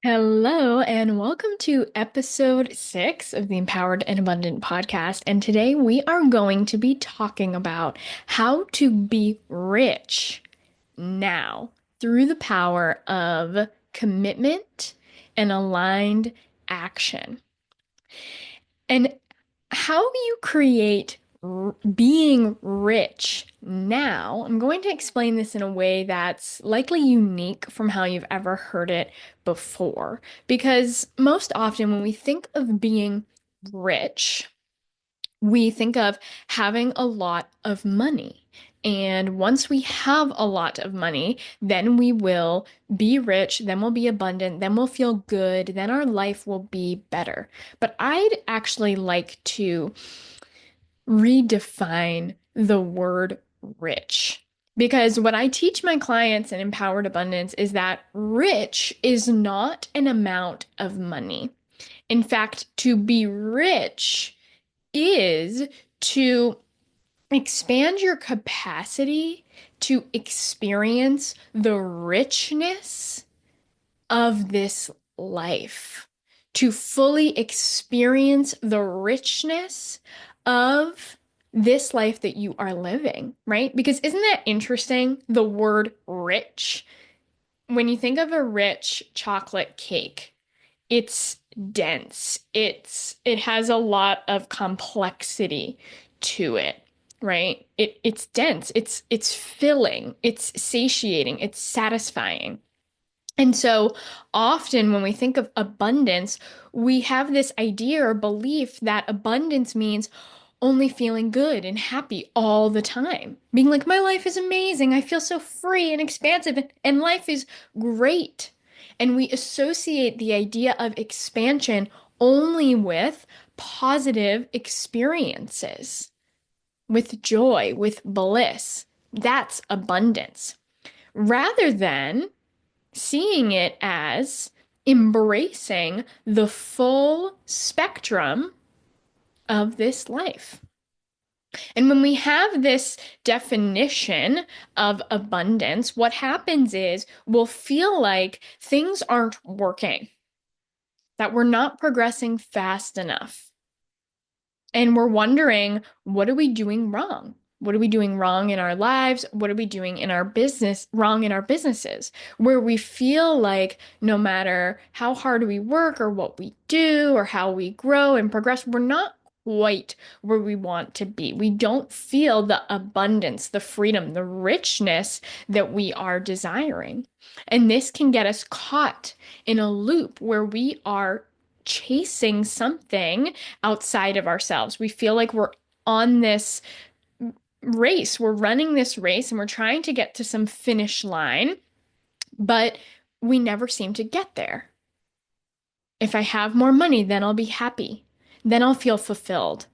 Hello, and welcome to episode 6 of the Empowered and Abundant podcast. And today we are going to be talking about how to be rich now through the power of commitment and aligned action. And how you create being rich now, I'm going to explain this in a way that's likely unique from how you've ever heard it before. Because most often, when we think of being rich, we think of having a lot of money. And once we have a lot of money, then we will be rich, then we'll be abundant, then we'll feel good, then our life will be better. But I'd actually like to redefine the word rich. Because what I teach my clients in Empowered Abundance is that rich is not an amount of money. In fact, to be rich is to expand your capacity to experience the richness of this life, to fully experience the richness of this life that you are living, right? Because isn't that interesting? The word rich, when you think of a rich chocolate cake, it's dense. It has a lot of complexity to it, right? It's dense. It's filling. It's satiating. It's satisfying. And so often when we think of abundance, we have this idea or belief that abundance means only feeling good and happy all the time. Being like, my life is amazing. I feel so free and expansive, and life is great. And we associate the idea of expansion only with positive experiences, with joy, with bliss. That's abundance. Rather than seeing it as embracing the full spectrum of this life. And when we have this definition of abundance, what happens is we'll feel like things aren't working, that we're not progressing fast enough. And we're wondering, what are we doing wrong? What are we doing wrong in our lives? What are we doing in our business, wrong in our businesses? Where we feel like no matter how hard we work or what we do or how we grow and progress, we're not quite where we want to be. We don't feel the abundance, the freedom, the richness that we are desiring. And this can get us caught in a loop where we are chasing something outside of ourselves. We feel like we're on this race, we're running this race, and we're trying to get to some finish line, but we never seem to get there. If I have more money, then I'll be happy. Then I'll feel fulfilled.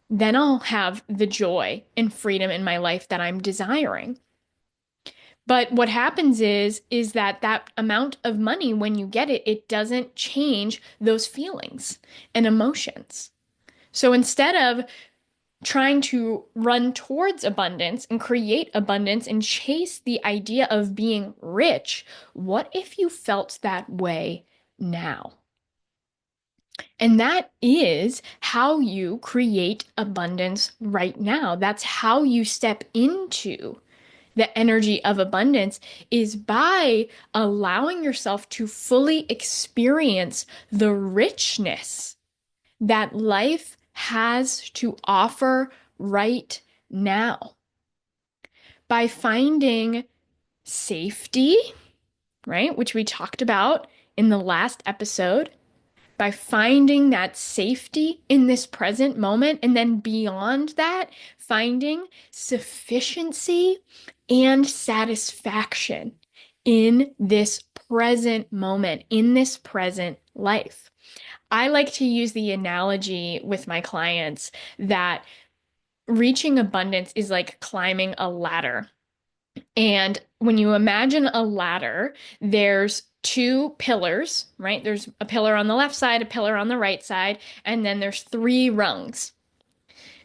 Then I'll have the joy and freedom in my life that I'm desiring. But what happens is that that amount of money, when you get it, it doesn't change those feelings and emotions. So instead of trying to run towards abundance and create abundance and chase the idea of being rich, what if you felt that way now? And that is how you create abundance right now. That's how you step into the energy of abundance is by allowing yourself to fully experience the richness that life has to offer right now. By finding safety, right, which we talked about in the last episode, by finding that safety in this present moment, and then beyond that, finding sufficiency and satisfaction in this present moment, in this present life. I like to use the analogy with my clients that reaching abundance is like climbing a ladder. And when you imagine a ladder, there's two pillars, right? There's a pillar on the left side, a pillar on the right side, and then there's three rungs.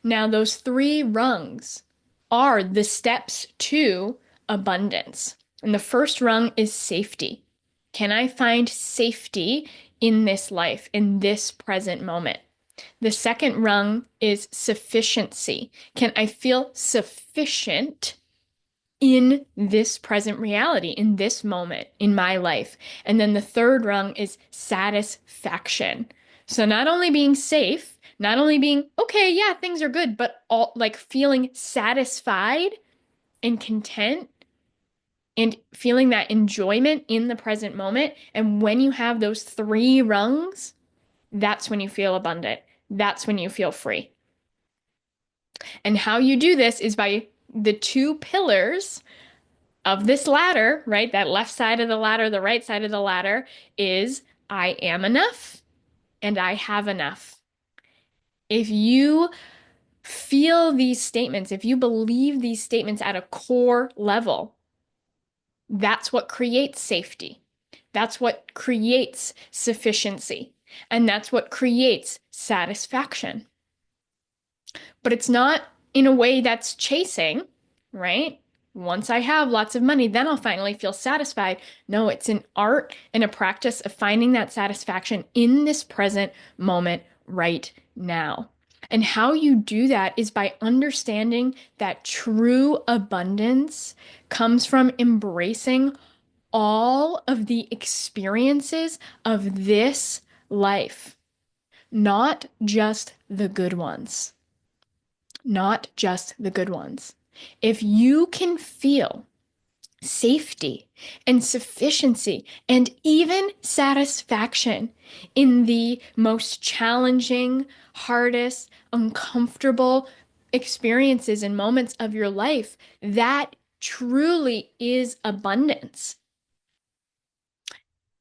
Now, those three rungs are the steps to abundance. And the first rung is safety. Can I find safety in this life, in this present moment? The second rung is sufficiency. Can I feel sufficient in this present reality, in this moment, in my life? And then the third rung is satisfaction. So not only being safe, not only being, okay, yeah, things are good, but all like feeling satisfied and content and feeling that enjoyment in the present moment. And when you have those three rungs, that's when you feel abundant. That's when you feel free. And how you do this is by the two pillars of this ladder, right? That left side of the ladder, the right side of the ladder is I am enough and I have enough. If you feel these statements, if you believe these statements at a core level, that's what creates safety. That's what creates sufficiency. And that's what creates satisfaction. But it's not in a way that's chasing, right? Once I have lots of money, then I'll finally feel satisfied. No, it's an art and a practice of finding that satisfaction in this present moment right now. And how you do that is by understanding that true abundance comes from embracing all of the experiences of this life, not just the good ones. Not just the good ones. If you can feel safety and sufficiency and even satisfaction in the most challenging, hardest, uncomfortable experiences and moments of your life, that truly is abundance.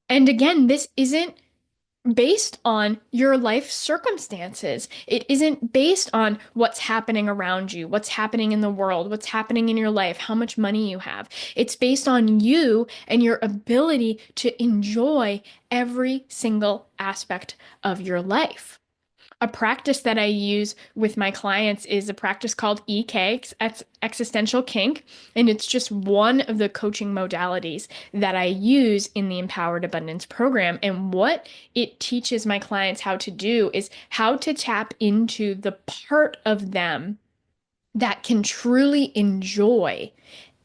And again, this isn't based on your life circumstances. It isn't based on what's happening around you, what's happening in the world, what's happening in your life, how much money you have. It's based on you and your ability to enjoy every single aspect of your life. A practice that I use with my clients is a practice called EK, Existential Kink, and it's just one of the coaching modalities that I use in the Empowered Abundance program. And what it teaches my clients how to do is how to tap into the part of them that can truly enjoy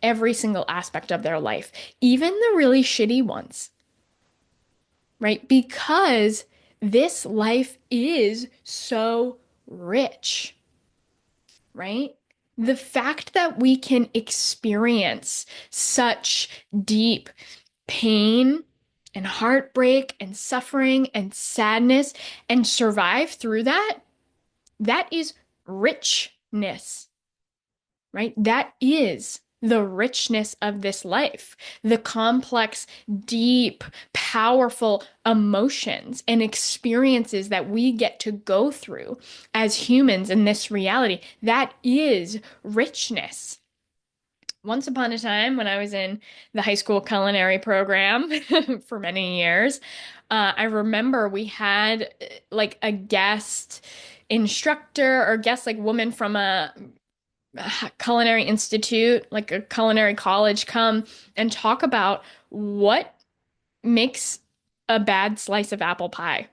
every single aspect of their life, even the really shitty ones, right? Because this life is so rich, right? The fact that we can experience such deep pain and heartbreak and suffering and sadness and survive through that, that is richness, right? That is the richness of this life, the complex, deep, powerful emotions and experiences that we get to go through as humans in this reality. That is richness. Once upon a time, when I was in the high school culinary program for many years, I remember we had like a guest instructor or guest like woman from a culinary institute, like a culinary college, come and talk about what makes a bad slice of apple pie.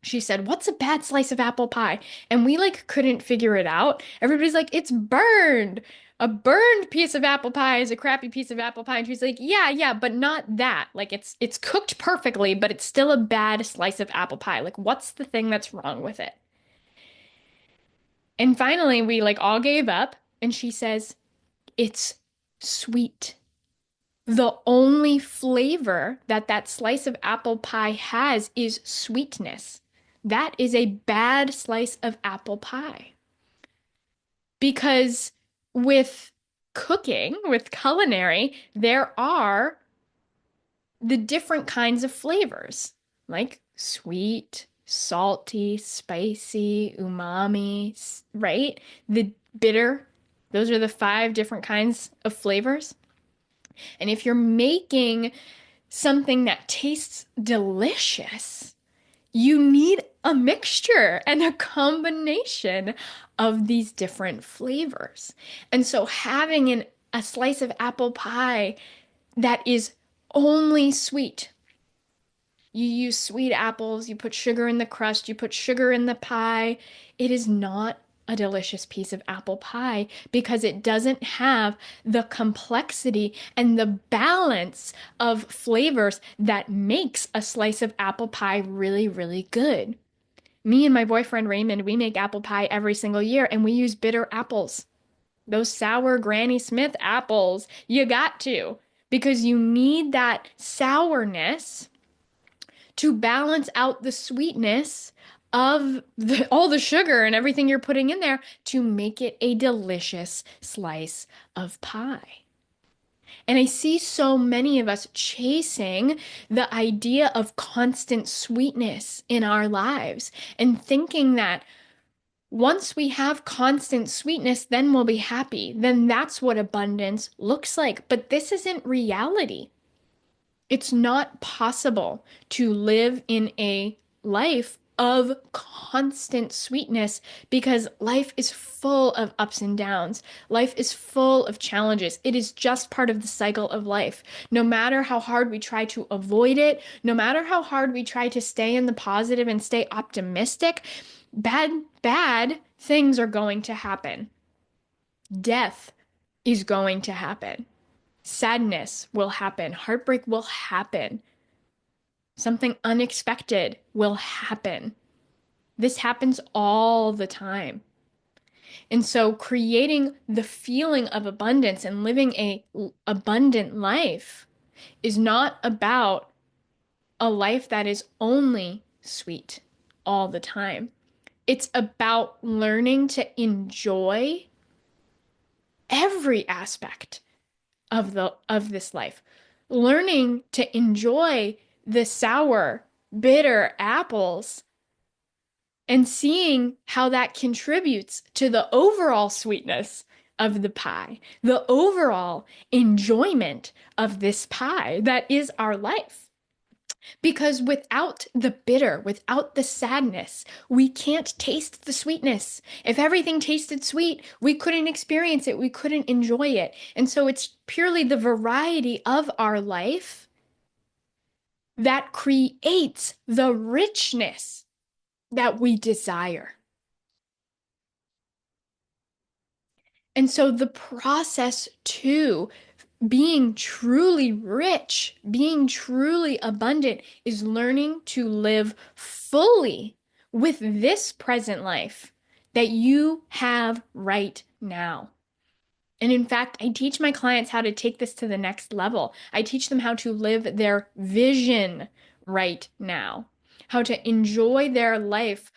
She said, "What's a bad slice of apple pie?" And we like couldn't figure it out. Everybody's like, "It's burned. A burned piece of apple pie is a crappy piece of apple pie." And she's like, "Yeah, yeah, but not that. Like it's cooked perfectly, but it's still a bad slice of apple pie. Like what's the thing that's wrong with it?" And finally, we like all gave up, and she says, "It's sweet." The only flavor that that slice of apple pie has is sweetness. That is a bad slice of apple pie. Because with cooking, with culinary, there are the different kinds of flavors, like sweet, salty, spicy, umami, right? The bitter, those are the five different kinds of flavors. And if you're making something that tastes delicious, you need a mixture and a combination of these different flavors. And so having a slice of apple pie that is only sweet, You use sweet apples, you put sugar in the crust, you put sugar in the pie. It is not a delicious piece of apple pie because it doesn't have the complexity and the balance of flavors that makes a slice of apple pie really, really good. Me and my boyfriend Raymond, we make apple pie every single year and we use bitter apples. Those sour Granny Smith apples. You got to, because you need that sourness to balance out the sweetness of all the sugar and everything you're putting in there to make it a delicious slice of pie. And I see so many of us chasing the idea of constant sweetness in our lives and thinking that once we have constant sweetness, then we'll be happy. Then that's what abundance looks like. But this isn't reality. It's not possible to live in a life of constant sweetness because life is full of ups and downs. Life is full of challenges. It is just part of the cycle of life. No matter how hard we try to avoid it, no matter how hard we try to stay in the positive and stay optimistic, bad things are going to happen. Death is going to happen. Sadness will happen. Heartbreak will happen. Something unexpected will happen. This happens all the time. And so creating the feeling of abundance and living a abundant life is not about a life that is only sweet all the time. It's about learning to enjoy every aspect of this life. Learning to enjoy the sour, bitter apples and seeing how that contributes to the overall sweetness of the pie, the overall enjoyment of this pie that is our life. Because without the bitter, without the sadness, we can't taste the sweetness. If everything tasted sweet, we couldn't experience it, we couldn't enjoy it. And so it's purely the variety of our life that creates the richness that we desire. And so the process to being truly rich, being truly abundant, is learning to live fully with this present life that you have right now. And in fact, I teach my clients how to take this to the next level. I teach them how to live their vision right now, how to enjoy their life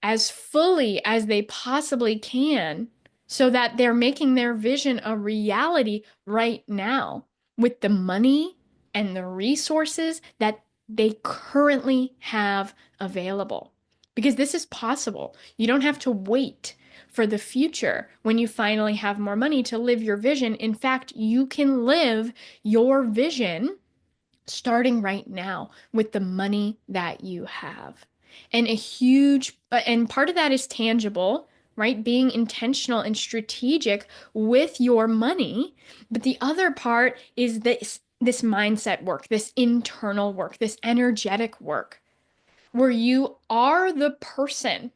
as fully as they possibly can so that they're making their vision a reality right now with the money and the resources that they currently have available. Because this is possible. You don't have to wait for the future when you finally have more money to live your vision. In fact, you can live your vision starting right now with the money that you have. And part of that is tangible, right? Being intentional and strategic with your money. But the other part is this mindset work, this internal work, this energetic work, where you are the person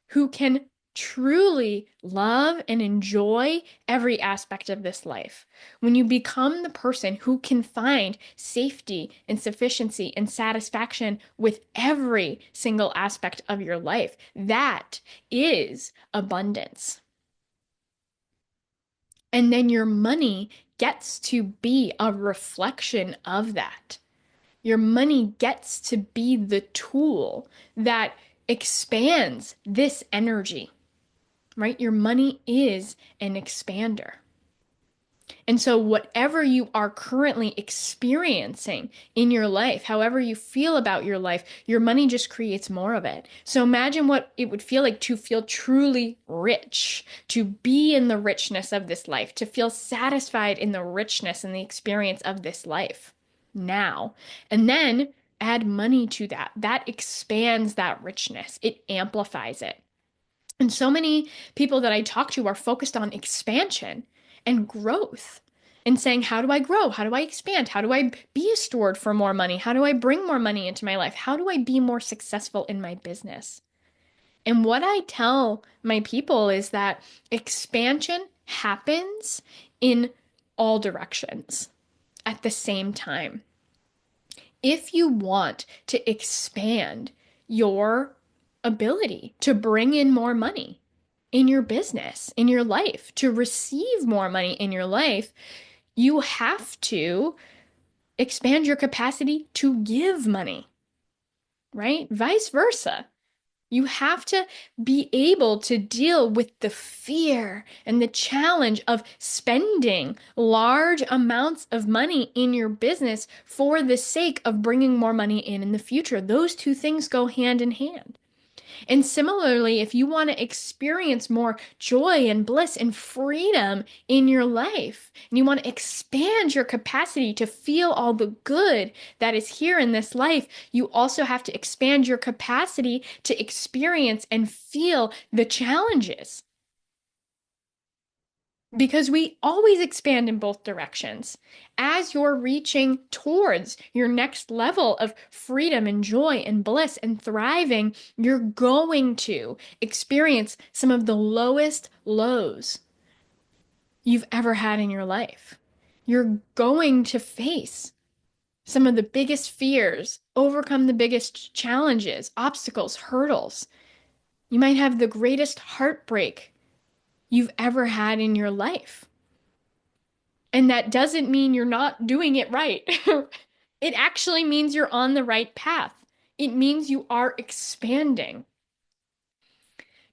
who can truly love and enjoy every aspect of this life. When you become the person who can find safety and sufficiency and satisfaction with every single aspect of your life, that is abundance. And then your money gets to be a reflection of that. Your money gets to be the tool that expands this energy, right? Your money is an expander. And so, whatever you are currently experiencing in your life, however you feel about your life, your money just creates more of it. So, imagine what it would feel like to feel truly rich, to be in the richness of this life, to feel satisfied in the richness and the experience of this life now. And then add money to that. That expands that richness, it amplifies it. And so many people that I talk to are focused on expansion and growth. and saying, how do I grow? How do I expand? How do I be a steward for more money? How do I bring more money into my life? How do I be more successful in my business? And what I tell my people is that expansion happens in all directions at the same time. If you want to expand your ability to bring in more money in your business, in your life, to receive more money in your life, you have to expand your capacity to give money, right? Vice versa. You have to be able to deal with the fear and the challenge of spending large amounts of money in your business for the sake of bringing more money in the future. Those two things go hand in hand. And similarly, if you want to experience more joy and bliss and freedom in your life, and you want to expand your capacity to feel all the good that is here in this life, you also have to expand your capacity to experience and feel the challenges. Because we always expand in both directions. As you're reaching towards your next level of freedom and joy and bliss and thriving, you're going to experience some of the lowest lows you've ever had in your life. You're going to face some of the biggest fears, overcome the biggest challenges, obstacles, hurdles. You might have the greatest heartbreak you've ever had in your life. And that doesn't mean you're not doing it right. It actually means you're on the right path. It means you are expanding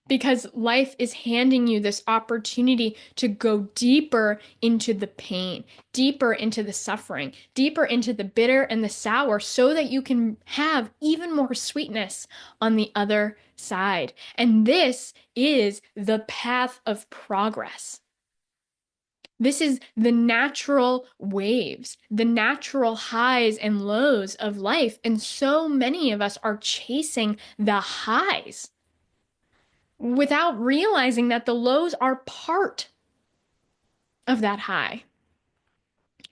because life is handing you this opportunity to go deeper into the pain, deeper into the suffering, deeper into the bitter and the sour, so that you can have even more sweetness on the other side. And this is the path of progress. This is the natural waves, the natural highs and lows of life. And so many of us are chasing the highs without realizing that the lows are part of that high.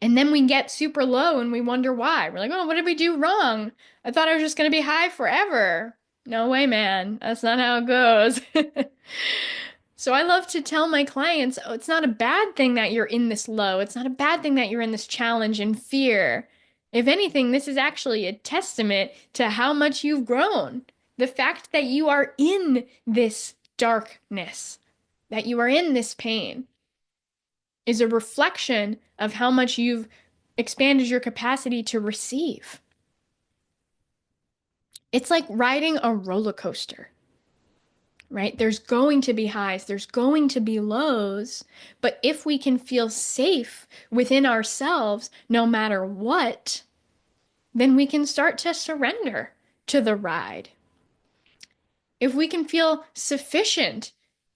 And then we get super low and we wonder why. We're like, oh, what did we do wrong? I thought I was just going to be high forever. No way, man. That's not how it goes. So I love to tell my clients, oh, it's not a bad thing that you're in this low. It's not a bad thing that you're in this challenge and fear. If anything, this is actually a testament to how much you've grown. The fact that you are in this darkness, that you are in this pain, is a reflection of how much you've expanded your capacity to receive. It's like riding a roller coaster, right? There's going to be highs, there's going to be lows, but if we can feel safe within ourselves, no matter what, then we can start to surrender to the ride. If we can feel sufficient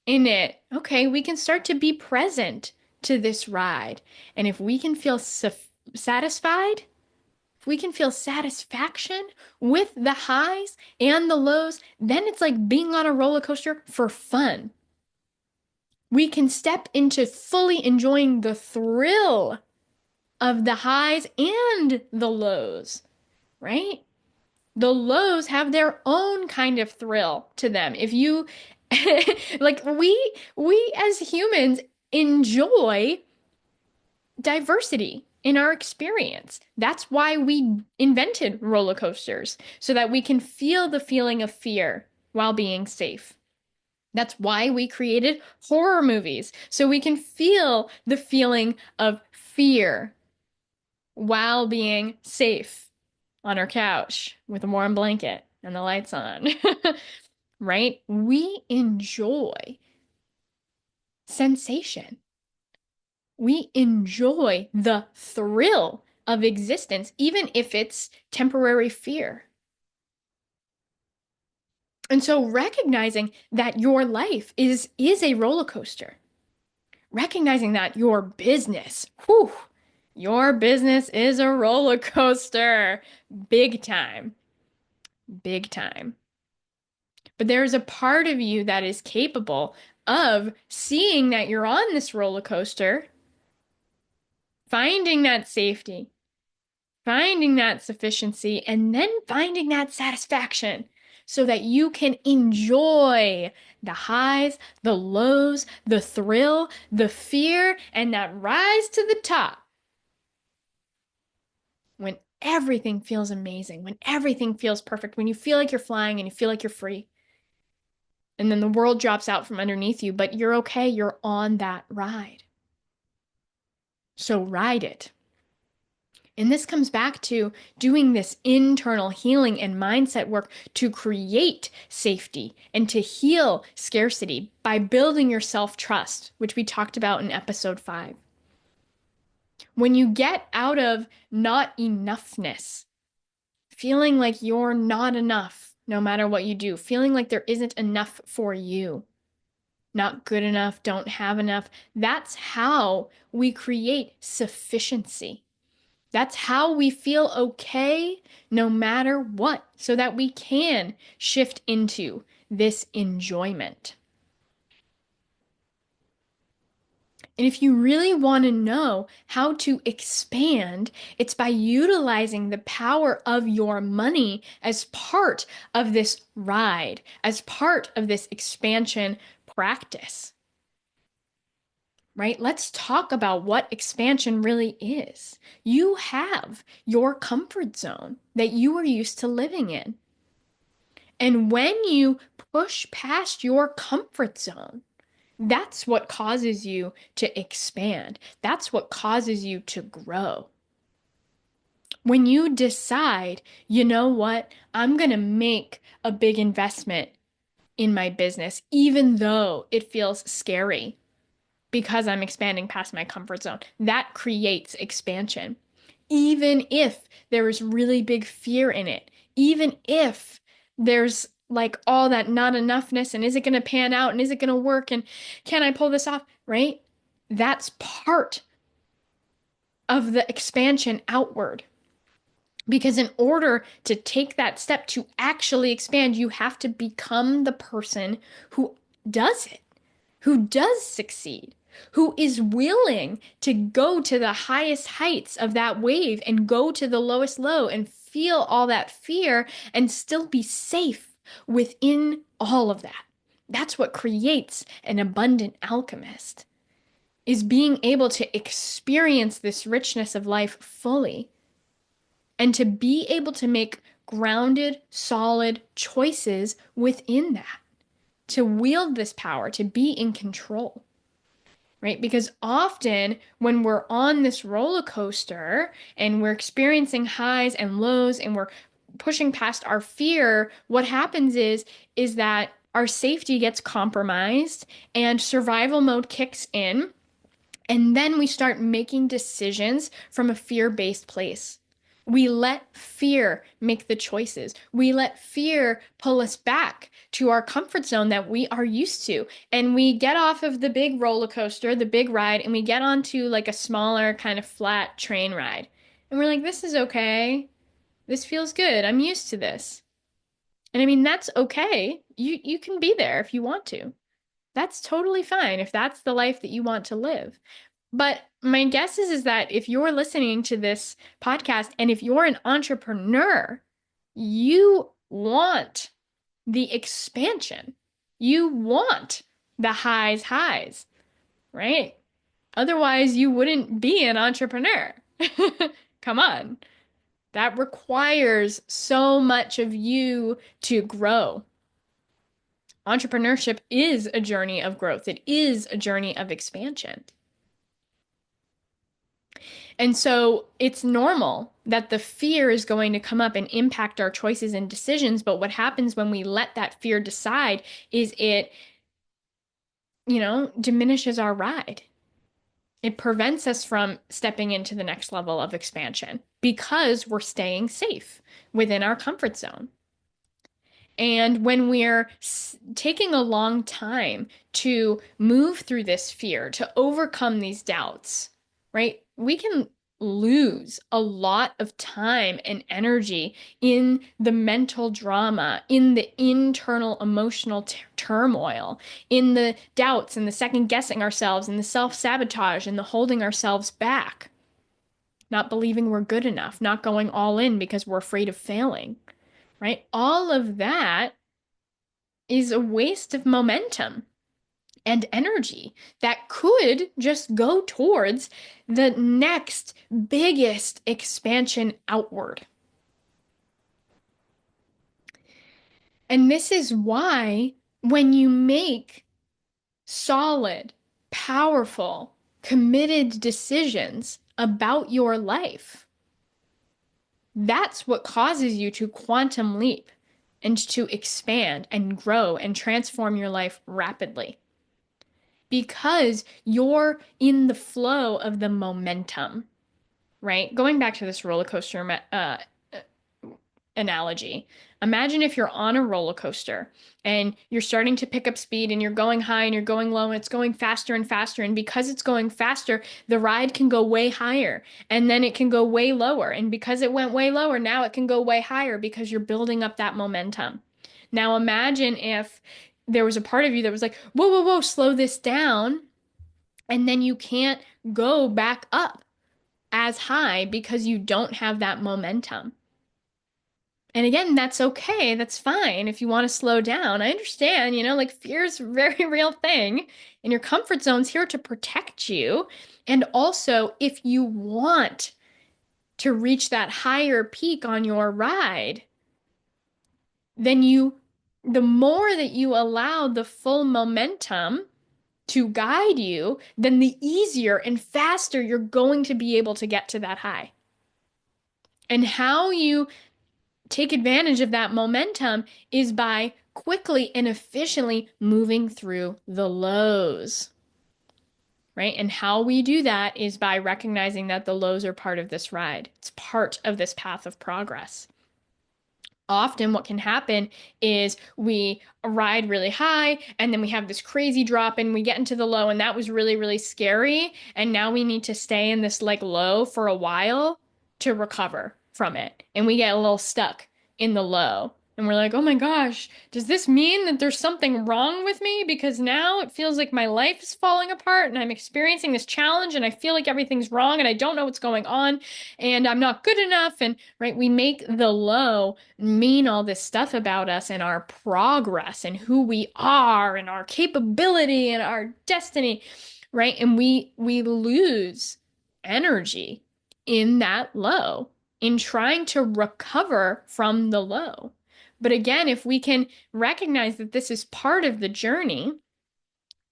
in it, okay, we can start to be present to this ride. And if we can feel satisfied, if we can feel satisfaction with the highs and the lows, then it's like being on a roller coaster for fun. We can step into fully enjoying the thrill of the highs and the lows, right? The lows have their own kind of thrill to them. If you like we as humans enjoy diversity in our experience. That's why we invented roller coasters, so that we can feel the feeling of fear while being safe. That's why we created horror movies, so we can feel the feeling of fear while being safe on our couch with a warm blanket and the lights on. Right? We enjoy sensation. We enjoy the thrill of existence, even if it's temporary fear. And so recognizing that your life is a roller coaster, recognizing that your business, whew, your business is a roller coaster, big time, big time. But there's a part of you that is capable of seeing that you're on this roller coaster finding that safety, finding that sufficiency, and then finding that satisfaction so that you can enjoy the highs, the lows, the thrill, the fear, and that rise to the top when everything feels amazing, when everything feels perfect, when you feel like you're flying and you feel like you're free. And then the world drops out from underneath you, but you're okay. You're on that ride. So ride it. And this comes back to doing this internal healing and mindset work to create safety and to heal scarcity by building your self-trust, which we talked about in episode 5. When you get out of not enoughness, feeling like you're not enough no matter what you do, feeling like there isn't enough for you, not good enough, don't have enough, that's how we create sufficiency. That's how we feel okay no matter what, so that we can shift into this enjoyment. And if you really want to know how to expand, it's by utilizing the power of your money as part of this ride, as part of this expansion practice. Right? Let's talk about what expansion really is. You have your comfort zone that you are used to living in. And when you push past your comfort zone, that's what causes you to expand. That's what causes you to grow. When you decide, you know what, I'm going to make a big investment in my business, even though it feels scary because I'm expanding past my comfort zone. That creates expansion. Even if there is really big fear in it, even if there's like all that not enoughness and is it going to pan out and is it going to work and can I pull this off, right? That's part of the expansion outward. Because in order to take that step to actually expand, you have to become the person who does it, who does succeed, who is willing to go to the highest heights of that wave and go to the lowest low and feel all that fear and still be safe within all of that. That's what creates an abundant alchemist, is being able to experience this richness of life fully and to be able to make grounded, solid choices within that, to wield this power, to be in control. Right? Because often when we're on this roller coaster and we're experiencing highs and lows and we're pushing past our fear, what happens is that our safety gets compromised and survival mode kicks in, and then we start making decisions from a fear-based place. We let fear make the choices. We let fear pull us back to our comfort zone that we are used to. And we get off of the big roller coaster, the big ride, and we get onto like a smaller kind of flat train ride. And we're like, this is okay. This feels good. I'm used to this. And I mean, that's okay. You can be there if you want to. That's totally fine if that's the life that you want to live. But my guess is that if you're listening to this podcast and if you're an entrepreneur, you want the expansion. You want the highs, right? Otherwise, you wouldn't be an entrepreneur. Come on. That requires so much of you to grow. Entrepreneurship is a journey of growth. It is a journey of expansion. And so it's normal that the fear is going to come up and impact our choices and decisions. But what happens when we let that fear decide is it, diminishes our ride. It prevents us from stepping into the next level of expansion because we're staying safe within our comfort zone. And when we're taking a long time to move through this fear, to overcome these doubts, right? We can lose a lot of time and energy in the mental drama, in the internal emotional turmoil, in the doubts and the second guessing ourselves and the self-sabotage and the holding ourselves back. not believing we're good enough, not going all in because we're afraid of failing, right? All of that is a waste of momentum and energy that could just go towards the next biggest expansion outward. And this is why when you make solid, powerful, committed decisions about your life, that's what causes you to quantum leap and to expand and grow and transform your life rapidly because you're in the flow of the momentum, right? Going back to this roller coaster analogy. Imagine if you're on a roller coaster and you're starting to pick up speed and you're going high and you're going low and it's going faster and faster. And because it's going faster, the ride can go way higher and then it can go way lower. And because it went way lower, now it can go way higher because you're building up that momentum. Now imagine if there was a part of you that was like, whoa, whoa, whoa, slow this down. And then you can't go back up as high because you don't have that momentum. And again, that's okay. That's fine if you want to slow down. I understand, like fear is a very real thing, and your comfort zone's here to protect you. And also, if you want to reach that higher peak on your ride, then the more that you allow the full momentum to guide you, then the easier and faster you're going to be able to get to that high. And how you take advantage of that momentum is by quickly and efficiently moving through the lows, right? And how we do that is by recognizing that the lows are part of this ride. It's part of this path of progress. Often what can happen is we ride really high and then we have this crazy drop and we get into the low and that was really, really scary. And now we need to stay in this like low for a while to recover from it. And we get a little stuck in the low. And we're like, oh my gosh, does this mean that there's something wrong with me? Because now it feels like my life is falling apart and I'm experiencing this challenge and I feel like everything's wrong and I don't know what's going on and I'm not good enough. And right, we make the low mean all this stuff about us and our progress and who we are and our capability and our destiny, right? And we lose energy in that low in trying to recover from the low. But again, if we can recognize that this is part of the journey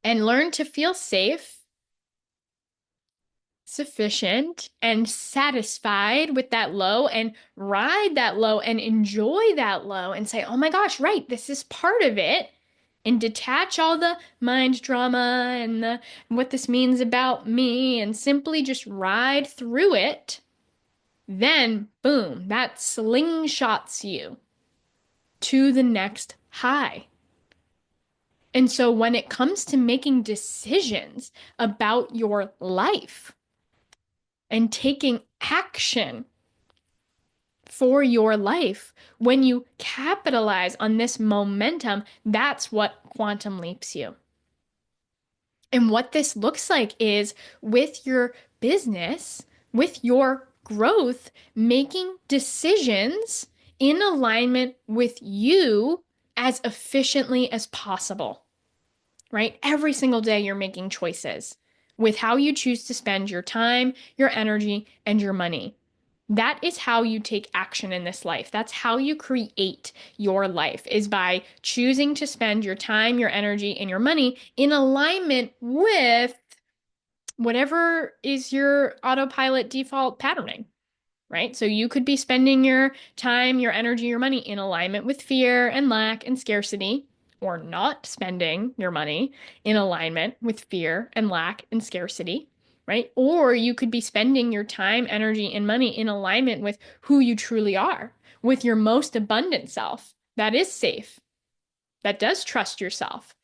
and learn to feel safe, sufficient, and satisfied with that low and ride that low and enjoy that low and say, oh my gosh, right, this is part of it. And detach all the mind drama and what this means about me and simply just ride through it, then boom, that slingshots you to the next high. And so when it comes to making decisions about your life and taking action for your life, when you capitalize on this momentum, that's what quantum leaps you. And what this looks like is with your business, with your growth, making decisions in alignment with you as efficiently as possible, right? Every single day you're making choices with how you choose to spend your time, your energy, and your money. That is how you take action in this life. That's how you create your life, is by choosing to spend your time, your energy, and your money in alignment with whatever is your autopilot default patterning, right? So you could be spending your time, your energy, your money in alignment with fear and lack and scarcity, or not spending your money in alignment with fear and lack and scarcity, right? Or you could be spending your time, energy, and money in alignment with who you truly are, with your most abundant self that is safe, that does trust yourself,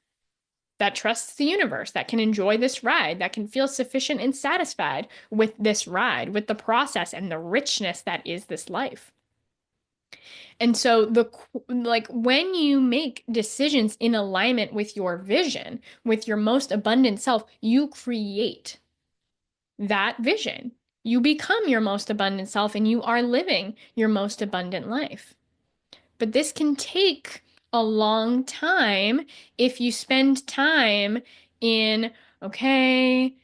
that trusts the universe, that can enjoy this ride, that can feel sufficient and satisfied with this ride, with the process and the richness that is this life. And so when you make decisions in alignment with your vision, with your most abundant self, you create that vision. You become your most abundant self and you are living your most abundant life. But this can take a long time if you spend time in, okay,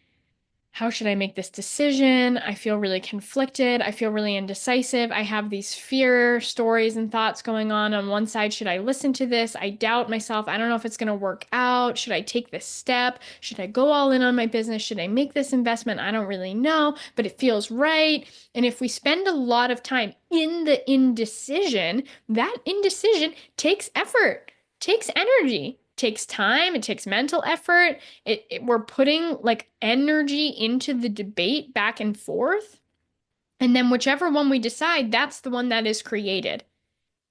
how should I make this decision? I feel really conflicted. I feel really indecisive. I have these fear stories and thoughts going on. On one side, should I listen to this? I doubt myself. I don't know if it's going to work out. Should I take this step? Should I go all in on my business? Should I make this investment? I don't really know, but it feels right. And if we spend a lot of time in the indecision, that indecision takes effort, takes energy, takes time, it takes mental effort. We're putting like energy into the debate back and forth. And then whichever one we decide, that's the one that is created,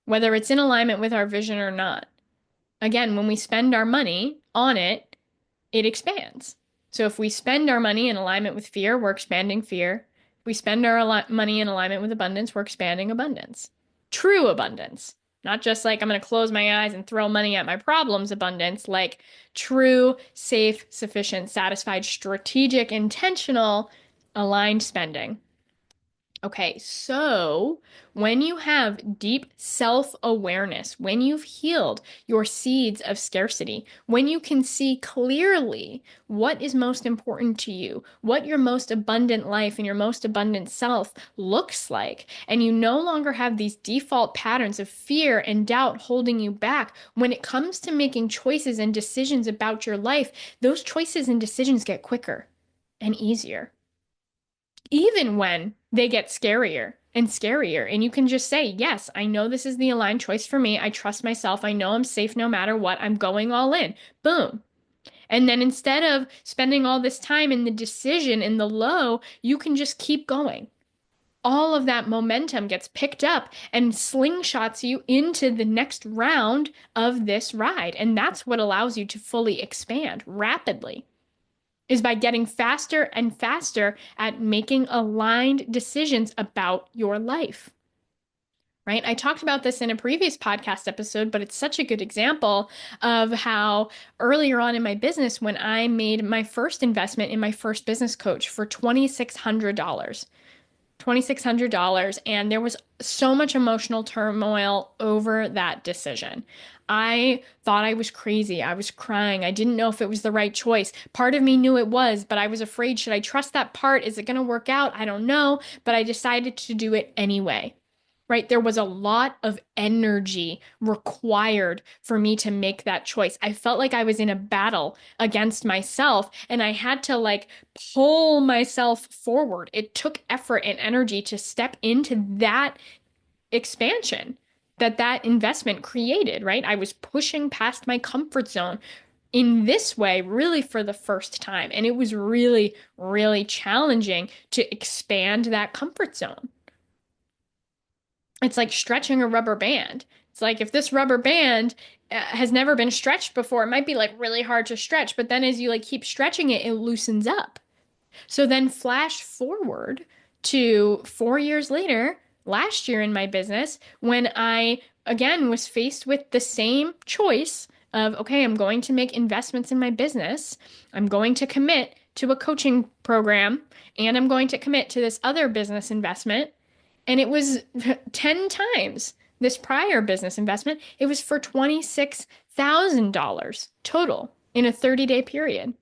whether it's in alignment with our vision or not. Again, when we spend our money on it, it expands. So if we spend our money in alignment with fear, we're expanding fear. If we spend our money in alignment with abundance, we're expanding abundance. True abundance. Not just like I'm going to close my eyes and throw money at my problems abundance, like true, safe, sufficient, satisfied, strategic, intentional, aligned spending. Okay, so when you have deep self-awareness, when you've healed your seeds of scarcity, when you can see clearly what is most important to you, what your most abundant life and your most abundant self looks like, and you no longer have these default patterns of fear and doubt holding you back, when it comes to making choices and decisions about your life, those choices and decisions get quicker and easier even when they get scarier and scarier. And you can just say, yes, I know this is the aligned choice for me. I trust myself. I know I'm safe no matter what. I'm going all in. Boom. And then instead of spending all this time in the decision in the low, you can just keep going. All of that momentum gets picked up and slingshots you into the next round of this ride. And that's what allows you to fully expand rapidly is by getting faster and faster at making aligned decisions about your life. Right? I talked about this in a previous podcast episode, but it's such a good example of how earlier on in my business, when I made my first investment in my first business coach for $2,600, $2,600. And there was so much emotional turmoil over that decision. I thought I was crazy. I was crying. I didn't know if it was the right choice. Part of me knew it was, but I was afraid. Should I trust that part? Is it going to work out? I don't know. But I decided to do it anyway. Right? There was a lot of energy required for me to make that choice. I felt like I was in a battle against myself and I had to like pull myself forward. It took effort and energy to step into that expansion that investment created, right? I was pushing past my comfort zone in this way, really for the first time. And it was really, really challenging to expand that comfort zone. It's like stretching a rubber band. It's like if this rubber band has never been stretched before, it might be like really hard to stretch, but then as you like keep stretching it, it loosens up. So then flash forward to 4 years later, last year in my business, when I again was faced with the same choice of, okay, I'm going to make investments in my business. I'm going to commit to a coaching program and I'm going to commit to this other business investment. And it was 10 times this prior business investment. It was for $26,000 total in a 30-day period.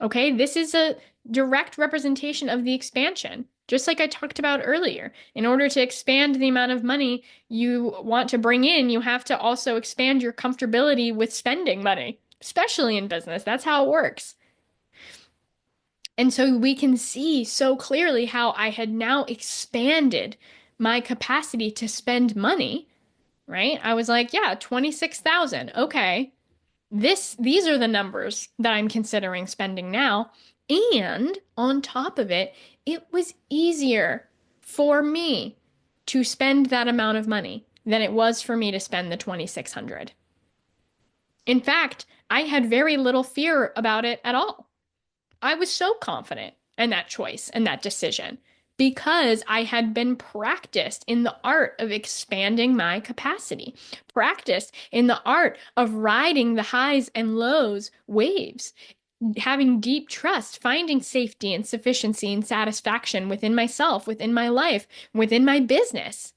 Okay, this is a direct representation of the expansion. Just like I talked about earlier, in order to expand the amount of money you want to bring in, you have to also expand your comfortability with spending money, especially in business. That's how it works. And so we can see so clearly how I had now expanded my capacity to spend money, right? I was like, yeah, 26,000. Okay. These are the numbers that I'm considering spending now. And on top of it, it was easier for me to spend that amount of money than it was for me to spend the 2,600. In fact, I had very little fear about it at all. I was so confident in that choice and that decision because I had been practiced in the art of expanding my capacity, practiced in the art of riding the highs and lows waves, having deep trust, finding safety and sufficiency and satisfaction within myself, within my life, within my business,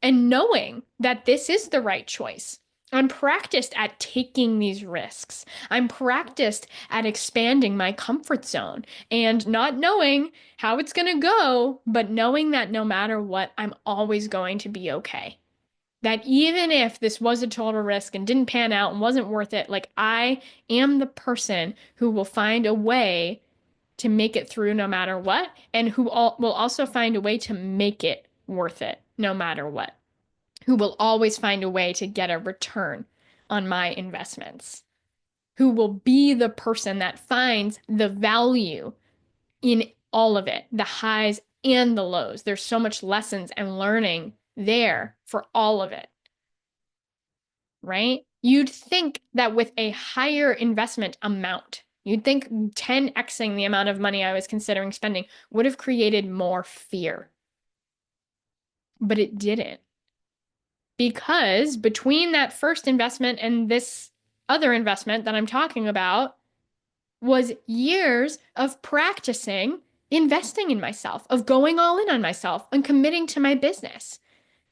and knowing that this is the right choice. I'm practiced at taking these risks. I'm practiced at expanding my comfort zone and not knowing how it's going to go, but knowing that no matter what, I'm always going to be okay. That even if this was a total risk and didn't pan out and wasn't worth it, like I am the person who will find a way to make it through no matter what, and will also find a way to make it worth it no matter what, who will always find a way to get a return on my investments, who will be the person that finds the value in all of it, the highs and the lows. There's so much lessons and learning there for all of it, right? You'd think that with a higher investment amount, you'd think 10xing the amount of money I was considering spending would have created more fear. But it didn't. Because between that first investment and this other investment that I'm talking about was years of practicing investing in myself, of going all in on myself and committing to my business,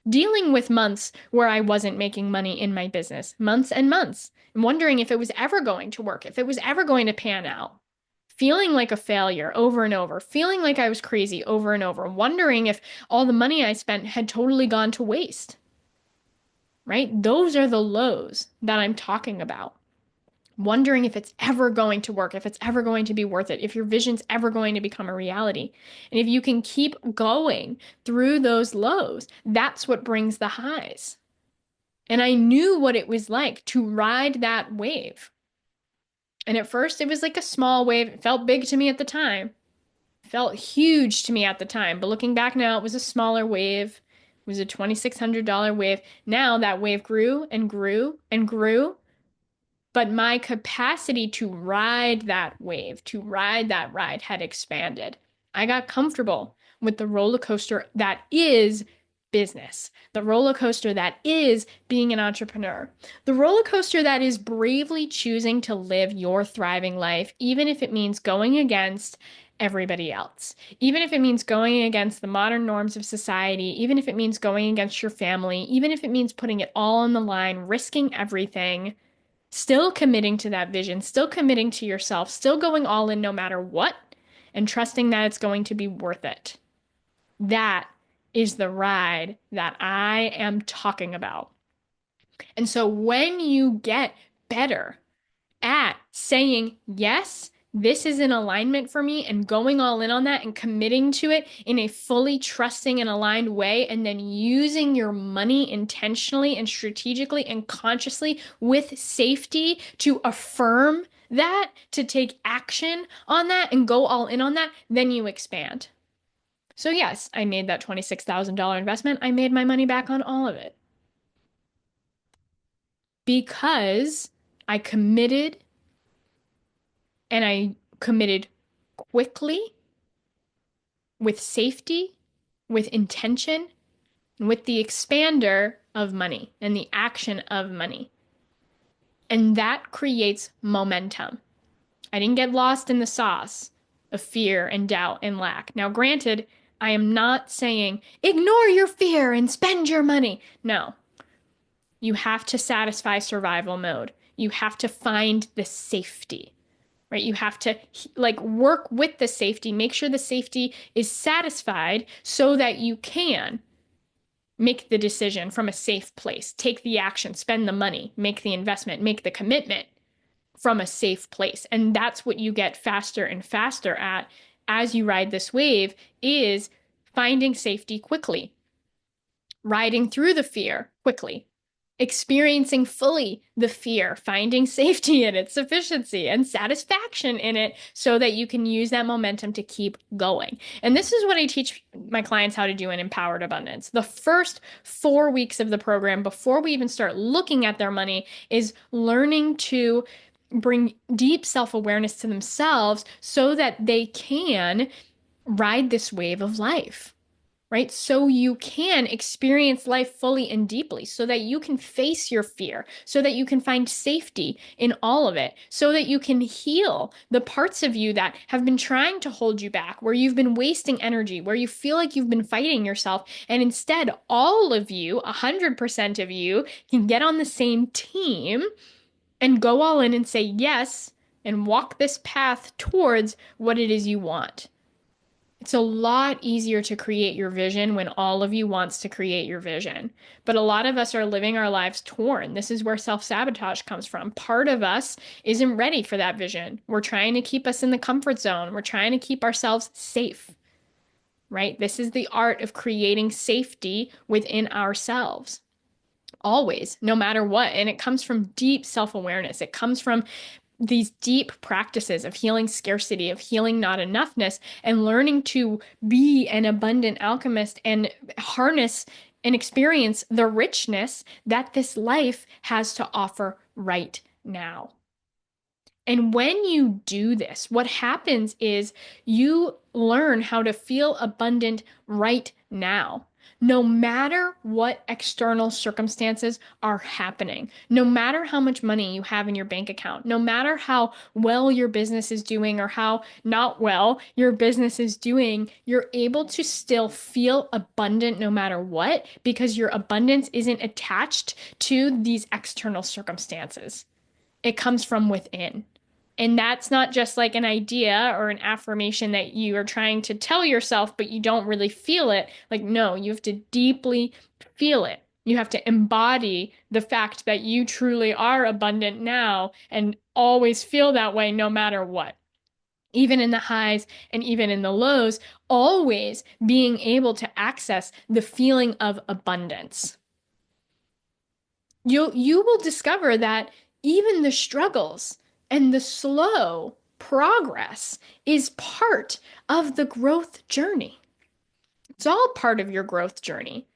dealing with months where I wasn't making money in my business, months and months, and wondering if it was ever going to work, if it was ever going to pan out, feeling like a failure over and over, feeling like I was crazy over and over, wondering if all the money I spent had totally gone to waste, right? Those are the lows that I'm talking about. Wondering if it's ever going to work, if it's ever going to be worth it, if your vision's ever going to become a reality. And if you can keep going through those lows, that's what brings the highs. And I knew what it was like to ride that wave. And at first, it was like a small wave. It felt big to me at the time. It felt huge to me at the time. But looking back now, it was a smaller wave. It was a $2,600 wave. Now that wave grew and grew and grew. But my capacity to ride that wave, to ride that ride had expanded. I got comfortable with the roller coaster that is business, the roller coaster that is being an entrepreneur, the roller coaster that is bravely choosing to live your thriving life, even if it means going against everybody else, even if it means going against the modern norms of society, even if it means going against your family, even if it means putting it all on the line, risking everything, still committing to that vision, still committing to yourself, still going all in no matter what, and trusting that it's going to be worth it. That is the ride that I am talking about. And so when you get better at saying, yes, this is in alignment for me, and going all in on that and committing to it in a fully trusting and aligned way, and then using your money intentionally and strategically and consciously with safety to affirm that, to take action on that and go all in on that, then you expand. So, yes, I made that $26,000 investment. I made my money back on all of it because I committed, and I committed quickly, with safety, with intention, and with the expander of money and the action of money. And that creates momentum. I didn't get lost in the sauce of fear and doubt and lack. Now, granted, I am not saying ignore your fear and spend your money. No. You have to satisfy survival mode. You have to find the safety. Right? You have to like work with the safety, make sure the safety is satisfied so that you can make the decision from a safe place, take the action, spend the money, make the investment, make the commitment from a safe place. And that's what you get faster and faster at as you ride this wave, is finding safety quickly, riding through the fear quickly, experiencing fully the fear, finding safety in it, sufficiency and satisfaction in it so that you can use that momentum to keep going. And this is what I teach my clients how to do in Empowered Abundance. The first 4 weeks of the program, before we even start looking at their money, is learning to bring deep self-awareness to themselves so that they can ride this wave of life. right? So you can experience life fully and deeply, so that you can face your fear, so that you can find safety in all of it, so that you can heal the parts of you that have been trying to hold you back, where you've been wasting energy, where you feel like you've been fighting yourself. And instead, all of you, 100% of you, can get on the same team and go all in and say yes and walk this path towards what it is you want. It's a lot easier to create your vision when all of you wants to create your vision. But a lot of us are living our lives torn. This is where self-sabotage comes from. Part of us isn't ready for that vision. We're trying to keep us in the comfort zone. We're trying to keep ourselves safe, right? This is the art of creating safety within ourselves. Always, no matter what. And it comes from deep self-awareness. It comes from these deep practices of healing scarcity, of healing not enoughness, and learning to be an abundant alchemist and harness and experience the richness that this life has to offer right now. And when you do this, what happens is you learn how to feel abundant right now, no matter what external circumstances are happening, no matter how much money you have in your bank account, no matter how well your business is doing or how not well your business is doing, you're able to still feel abundant no matter what, because your abundance isn't attached to these external circumstances. It comes from within. And that's not just like an idea or an affirmation that you are trying to tell yourself, but you don't really feel it. Like, no, you have to deeply feel it. You have to embody the fact that you truly are abundant now and always feel that way no matter what. Even in the highs and even in the lows, always being able to access the feeling of abundance. You will discover that even the struggles and the slow progress is part of the growth journey. It's all part of your growth journey.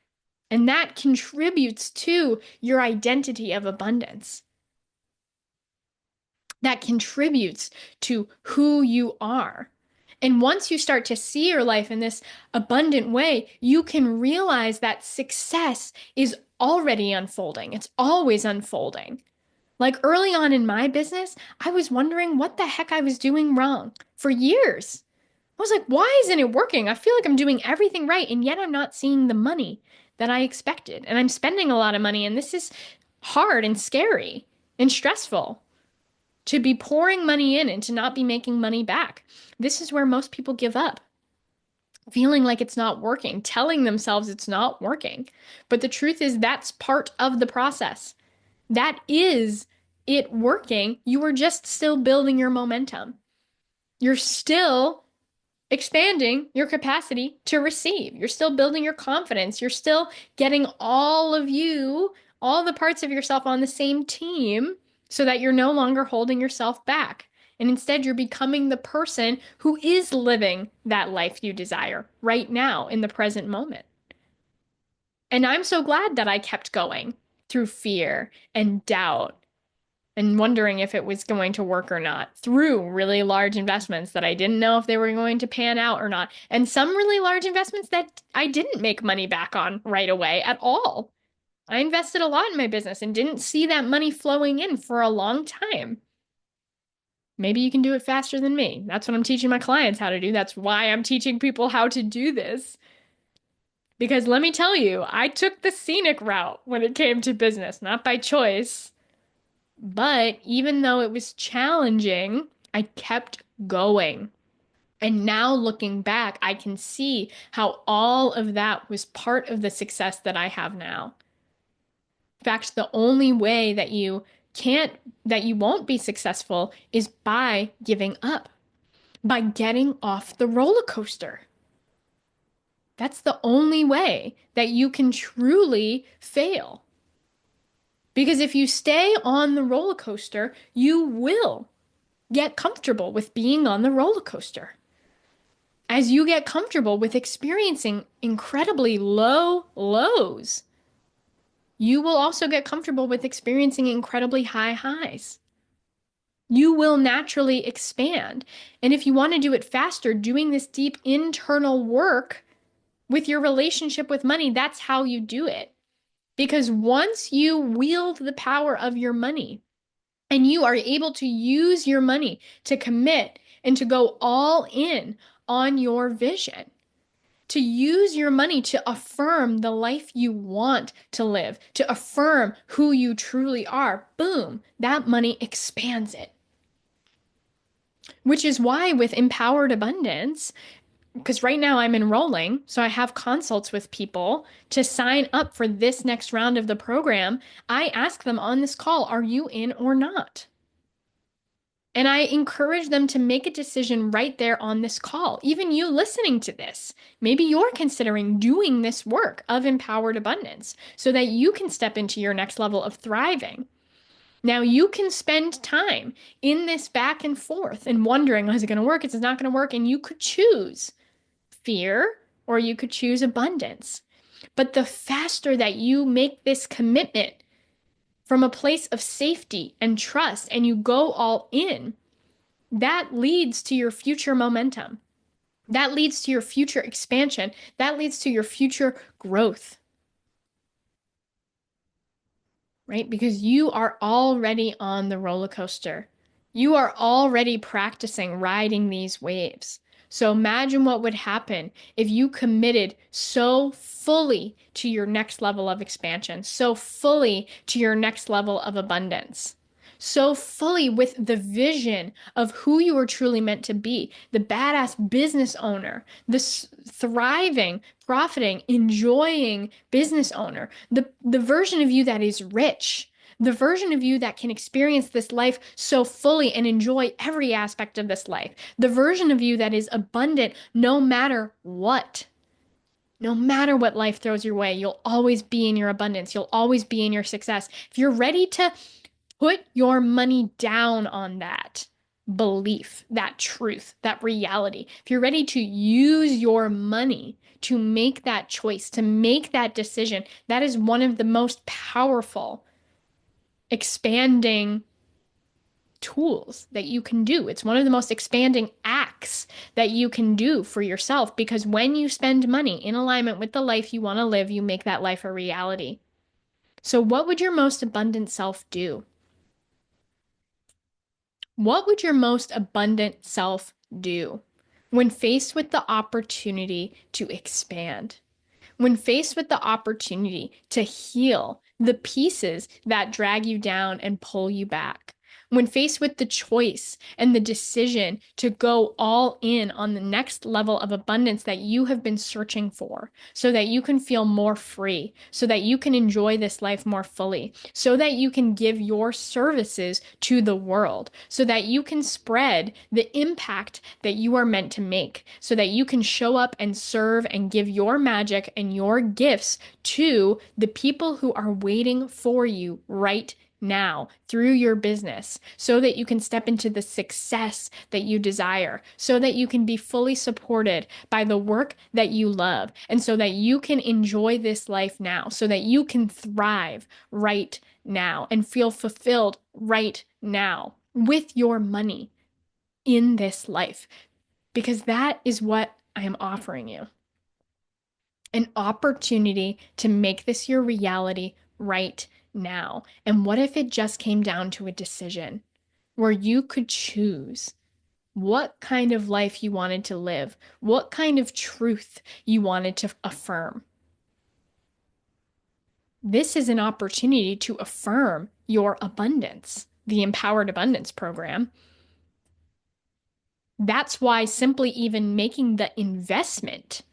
And that contributes to your identity of abundance. That contributes to who you are. And once you start to see your life in this abundant way, you can realize that success is already unfolding. It's always unfolding. Like early on in my business, I was wondering what the heck I was doing wrong for years. I was like, why isn't it working? I feel like I'm doing everything right, and yet I'm not seeing the money that I expected. And I'm spending a lot of money, and this is hard and scary and stressful to be pouring money in and to not be making money back. This is where most people give up, feeling like it's not working, telling themselves it's not working. But the truth is, that's part of the process. That is it working. You are just still building your momentum. You're still expanding your capacity to receive. You're still building your confidence. You're still getting all of you, all the parts of yourself on the same team so that you're no longer holding yourself back. And instead, you're becoming the person who is living that life you desire right now in the present moment. And I'm so glad that I kept going through fear and doubt and wondering if it was going to work or not, through really large investments that I didn't know if they were going to pan out or not, and some really large investments that I didn't make money back on right away at all. I invested a lot in my business and didn't see that money flowing in for a long time. Maybe you can do it faster than me. That's what I'm teaching my clients how to do. That's why I'm teaching people how to do this. Because let me tell you, I took the scenic route when it came to business, not by choice. But even though it was challenging, I kept going. And now looking back, I can see how all of that was part of the success that I have now. In fact, the only way that you won't be successful is by giving up, by getting off the roller coaster. That's the only way that you can truly fail. Because if you stay on the roller coaster, you will get comfortable with being on the roller coaster. As you get comfortable with experiencing incredibly low lows, you will also get comfortable with experiencing incredibly high highs. You will naturally expand. And if you want to do it faster, doing this deep internal work with your relationship with money, that's how you do it. Because once you wield the power of your money and you are able to use your money to commit and to go all in on your vision, to use your money to affirm the life you want to live, to affirm who you truly are, boom, that money expands it. Which is why with Empowered Abundance, because right now I'm enrolling, so I have consults with people to sign up for this next round of the program. I ask them on this call, are you in or not? And I encourage them to make a decision right there on this call. Even you listening to this, maybe you're considering doing this work of empowered abundance so that you can step into your next level of thriving. Now you can spend time in this back and forth and wondering, is it going to work? Is it not going to work? And you could choose fear or you could choose abundance. But the faster that you make this commitment from a place of safety and trust and you go all in, that leads to your future momentum. That leads to your future expansion. That leads to your future growth, right? Because you are already on the roller coaster. You are already practicing riding these waves. So imagine what would happen if you committed so fully to your next level of expansion, so fully to your next level of abundance, so fully with the vision of who you are truly meant to be, the badass business owner, this thriving, profiting, enjoying business owner, the version of you that is rich, the version of you that can experience this life so fully and enjoy every aspect of this life, the version of you that is abundant no matter what. No matter what life throws your way, you'll always be in your abundance. You'll always be in your success. If you're ready to put your money down on that belief, that truth, that reality, if you're ready to use your money to make that choice, to make that decision, that is one of the most powerful expanding tools that you can do. It's one of the most expanding acts that you can do for yourself because when you spend money in alignment with the life you want to live, you make that life a reality. So, what would your most abundant self do? What would your most abundant self do when faced with the opportunity to expand? When faced with the opportunity to heal the pieces that drag you down and pull you back, when faced with the choice and the decision to go all in on the next level of abundance that you have been searching for, so that you can feel more free, so that you can enjoy this life more fully, so that you can give your services to the world, so that you can spread the impact that you are meant to make, so that you can show up and serve and give your magic and your gifts to the people who are waiting for you right now through your business so that you can step into the success that you desire, so that you can be fully supported by the work that you love, and so that you can enjoy this life now, so that you can thrive right now and feel fulfilled right now with your money in this life. Because that is what I am offering you. An opportunity to make this your reality right now. And what if it just came down to a decision where you could choose what kind of life you wanted to live, what kind of truth you wanted to affirm? This is an opportunity to affirm your abundance, the Empowered Abundance Program. That's why simply even making the investment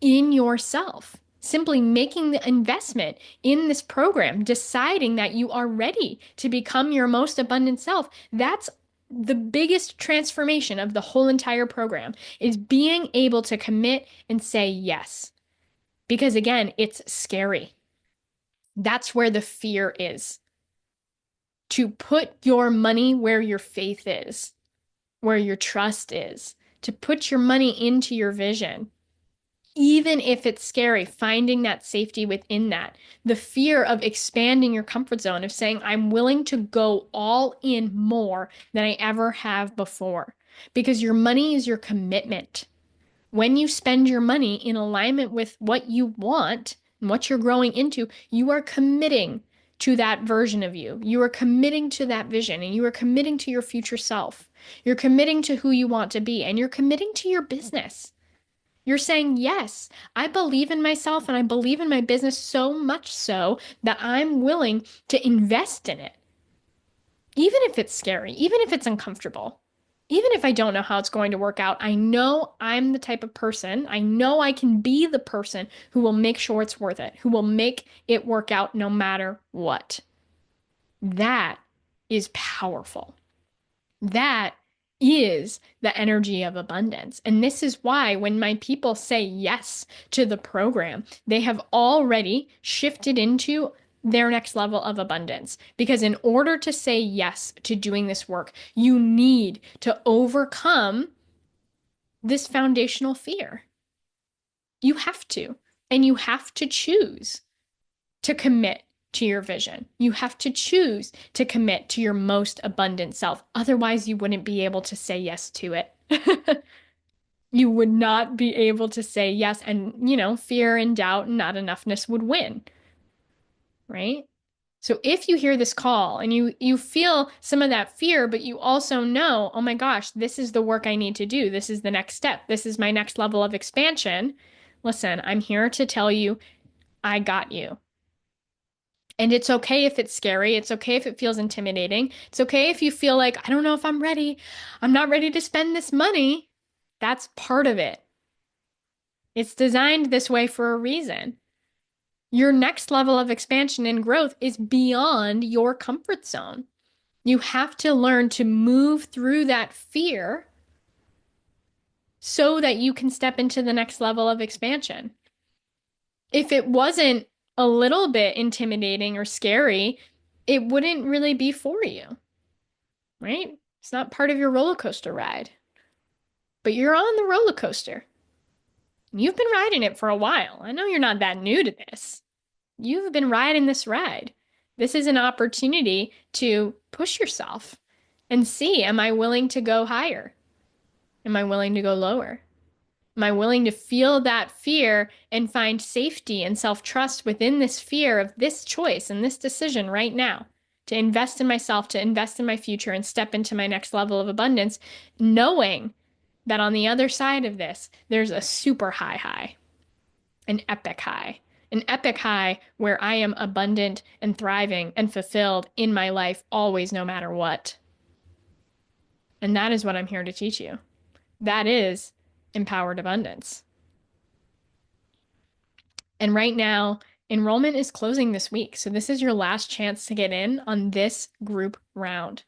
in yourself, simply making the investment in this program, deciding that you are ready to become your most abundant self, that's the biggest transformation of the whole entire program, is being able to commit and say yes. Because again, it's scary. That's where the fear is. To put your money where your faith is, where your trust is, to put your money into your vision. Even if it's scary, finding that safety within that, the fear of expanding your comfort zone, of saying, I'm willing to go all in more than I ever have before, because your money is your commitment. When you spend your money in alignment with what you want and what you're growing into, you are committing to that version of you. You are committing to that vision and you are committing to your future self. You're committing to who you want to be and you're committing to your business. You're saying, yes, I believe in myself and I believe in my business so much so that I'm willing to invest in it. Even if it's scary, even if it's uncomfortable, even if I don't know how it's going to work out, I know I'm the type of person, I know I can be the person who will make sure it's worth it, who will make it work out no matter what. That is powerful. That is the energy of abundance. And this is why when my people say yes to the program, they have already shifted into their next level of abundance. Because in order to say yes to doing this work, you need to overcome this foundational fear. You have to, and you have to choose to commit to your vision. You have to choose to commit to your most abundant self. Otherwise, you wouldn't be able to say yes to it. You would not be able to say yes. And, fear and doubt and not enoughness would win, right? So if you hear this call and you feel some of that fear, but you also know, oh my gosh, this is the work I need to do. This is the next step. This is my next level of expansion. Listen, I'm here to tell you, I got you. And it's okay if it's scary. It's okay if it feels intimidating. It's okay if you feel like, I don't know if I'm ready. I'm not ready to spend this money. That's part of it. It's designed this way for a reason. Your next level of expansion and growth is beyond your comfort zone. You have to learn to move through that fear so that you can step into the next level of expansion. If it wasn't a little bit intimidating or scary, it wouldn't really be for you, right? It's not part of your roller coaster ride. But you're on the roller coaster. You've been riding it for a while. I know you're not that new to this. You've been riding this ride. This is an opportunity to push yourself and see, am I willing to go higher? Am I willing to go lower? Am I willing to feel that fear and find safety and self-trust within this fear of this choice and this decision right now to invest in myself, to invest in my future and step into my next level of abundance, knowing that on the other side of this, there's a super high, an epic high where I am abundant and thriving and fulfilled in my life always, no matter what. And that is what I'm here to teach you. That is empowered abundance. And right now, enrollment is closing this week. So this is your last chance to get in on this group round.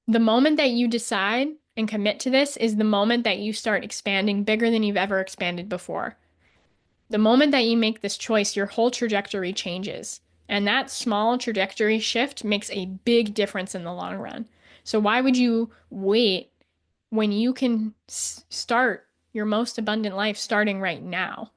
The moment that you decide and commit to this is the moment that you start expanding bigger than you've ever expanded before. The moment that you make this choice, your whole trajectory changes. And that small trajectory shift makes a big difference in the long run. So why would you wait when you can start your most abundant life starting right now?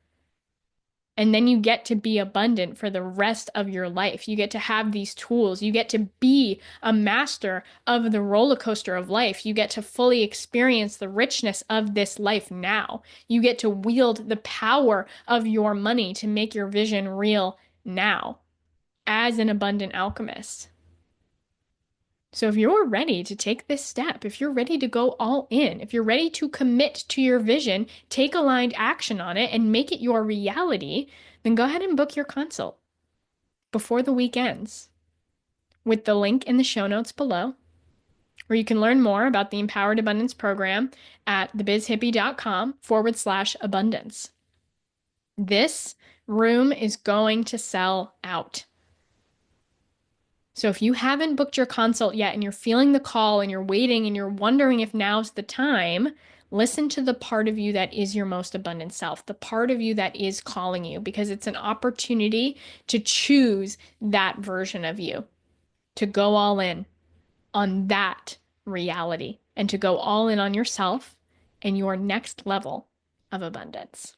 And then you get to be abundant for the rest of your life. You get to have these tools. You get to be a master of the roller coaster of life. You get to fully experience the richness of this life now. You get to wield the power of your money to make your vision real now as an abundant alchemist. So if you're ready to take this step, if you're ready to go all in, if you're ready to commit to your vision, take aligned action on it and make it your reality, then go ahead and book your consult before the week ends with the link in the show notes below, or you can learn more about the Empowered Abundance Program at thebizhippie.com/abundance. This room is going to sell out. So if you haven't booked your consult yet and you're feeling the call and you're waiting and you're wondering if now's the time, listen to the part of you that is your most abundant self, the part of you that is calling you, because it's an opportunity to choose that version of you, to go all in on that reality and to go all in on yourself and your next level of abundance.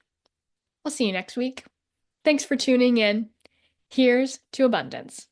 I'll see you next week. Thanks for tuning in. Here's to abundance.